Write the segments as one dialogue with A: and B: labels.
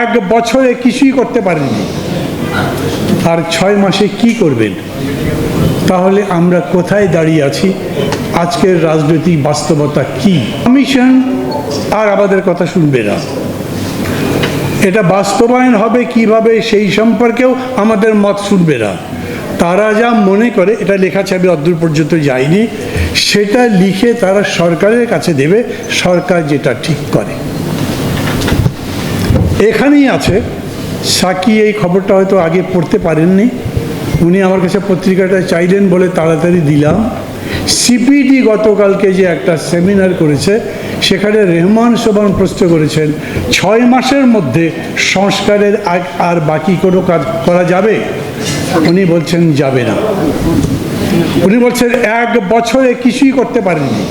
A: এক বছরে কিছুই করতে পারেননি, আর 6 মাসে কি করবেন? তাহলে আমরা কোথায় দাঁড়িয়ে আছি? আজকের রাজনৈতিক বাস্তবতা কি? কমিশন আর আমাদের কথা শুনবে না। এটা বাস্তবায়ন হবে কিভাবে সেই সম্পর্কেও আমাদের মত শুনবে না। তারা যা মনে করে, এটা লেখা ছবি অদূর পর্যন্ত যায়নি, সেটা লিখে তারা সরকারের কাছে দেবে, সরকার যেটা ঠিক করে। এখানেই আছে। সাকি এই খবরটা হয়তো আগে পড়তে পারেননি, উনি আমার কাছে পত্রিকাটা চাইলেন বলে তাড়াতাড়ি দিলাম। সিপিডি গতকালকে যে একটা সেমিনার করেছে, সেখানে রেহমান সোবহান প্রশ্ন করেছেন 6 মাসের মধ্যে সংস্কারের আর বাকি কোনো কাজ করা যাবে? উনি বলছেন যাবে না। উনি বলছেন এক বছরে কিছুই করতে পারেননি,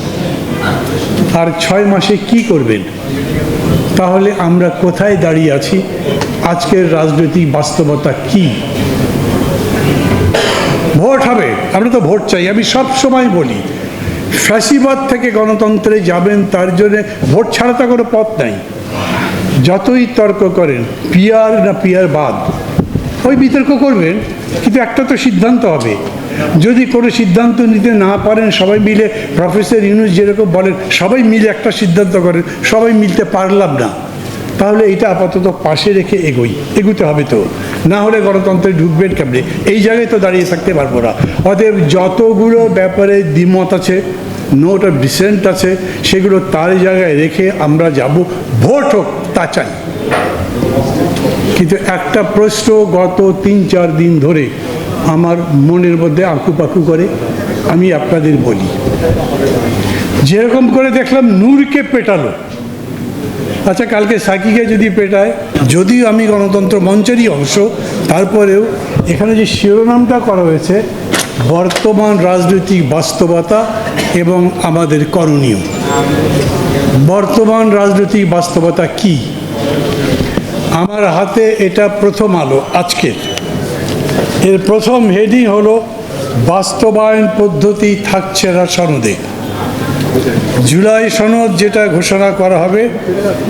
A: আর 6 মাসে কি করবেন? তাহলে আমরা কোথায় দাঁড়িয়ে আছি? আজকের রাজনৈতিক বাস্তবতা কি? ভোট হবে, আমরা তো ভোট চাই। আমি সব সময় বলি, ফ্যাসিবাদ থেকে গণতন্ত্রে যাবেন, তার জন্য ভোট ছাড়া তো কোনো পথ নাই। যতই তর্ক করেন পিয়ার না পিয়ার বাদ, ওই বিতর্ক করবেন, কিন্তু একটা তো সিদ্ধান্ত হবে। যদি কোনো সিদ্ধান্ত নিতে না পারেন, সবাই মিলে, প্রফেসর ইউনূস যেরকম বলেন, সবাই মিলে একটা সিদ্ধান্ত করেন, সবাই মিলতে পারলাম না, তাহলে এটা আপাতত পাশে রেখে এগুতে হবে। তো না হলে গণতন্ত্রে ঢুকবেন কেমনে? এই জায়গায় তো দাঁড়িয়ে থাকতে পারবো না। অতএব যতগুলো ব্যাপারে দ্বিমত আছে, নোট অফ ডিসেন্ট আছে, সেগুলো তার জায়গায় রেখে আমরা যাব। ভোট হোক, তা চাই। কিন্তু একটা প্রশ্ন গত 3-4 দিন ধরে আমার মনের মধ্যে আঁকুপাকু করে, আমি আপনাদের বলি। যেরকম করে দেখলাম নূরকে পেটালো, আচ্ছা কালকে সাকিকে যদি পেটায়, যদিও আমি গণতন্ত্র মঞ্চেরই অংশ, তারপরেও এখানে যে শিরোনামটা করা হয়েছে বর্তমান রাজনৈতিক বাস্তবতা এবং আমাদের করণীয়। বর্তমান রাজনৈতিক বাস্তবতা কি? আমার হাতে এটা প্রথম আলো আজকের। এর প্রথম হেডিং হলো বাস্তবায়ন পদ্ধতি থাকছে না সনদে। জুলাই সনদ যেটা ঘোষণা করা হবে,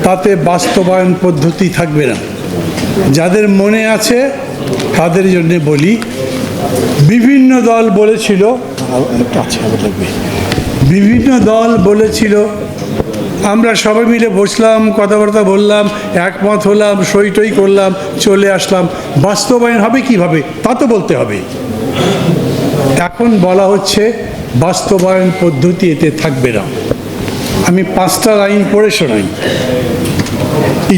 A: তাতে বাস্তবায়ন পদ্ধতি থাকবে না। যাদের মনে আছে তাদের জন্য বলি, বিভিন্ন দল বলেছিল, আমরা সবাই মিলে বসলাম, কথাবার্তা বললাম, একমত হলাম, সই টই করলাম, চলে আসলাম। বাস্তবায়ন হবে কিভাবে? তা তো বলতে হবে। এখন বলা হচ্ছে বাস্তবায়ন পদ্ধতি এতে থাকবে না। আমি 5টা লাইন পড়ে শোনাই।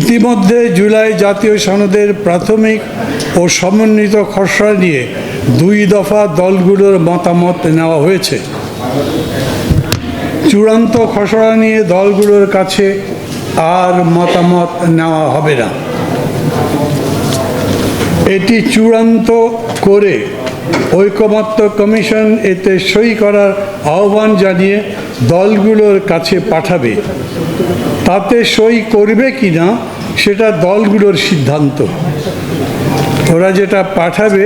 A: ইতিমধ্যে জুলাই জাতীয় সনদের প্রাথমিক ও সমন্বিত খসড়া নিয়ে 2 দফা দলগুলোর মতামত নেওয়া হয়েছে। চূড়ান্ত খসড়া নিয়ে দলগুলোর কাছে আর মতামত নেওয়া হবে না। এটি চূড়ান্ত করে ঐকমত্য কমিশন এতে সই করার আহ্বান জানিয়ে দলগুলোর কাছে পাঠাবে। তাতে সই করবে কি না সেটা দলগুলোর সিদ্ধান্ত। ওরা যেটা পাঠাবে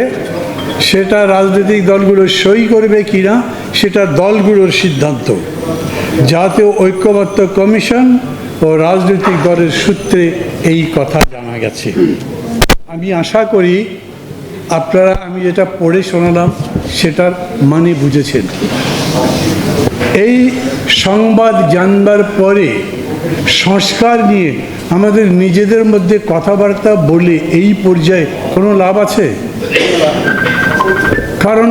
A: সেটা রাজনৈতিক দলগুলো সই করবে কি না সেটা দলগুলোর সিদ্ধান্ত। জাতীয় ঐকমত্য কমিশন ও রাজনৈতিক দলের সূত্রে এই কথা জানা গেছে। আমি আশা করি আপনারা, আমি যেটা পড়ে শোনালাম সেটার মানে বুঝেছেন। এই সংবাদ জানবার পরে সংস্কার নিয়ে আমাদের নিজেদের মধ্যে কথাবার্তা বলে এই পর্যায়ে কোনো লাভ আছে? কারণ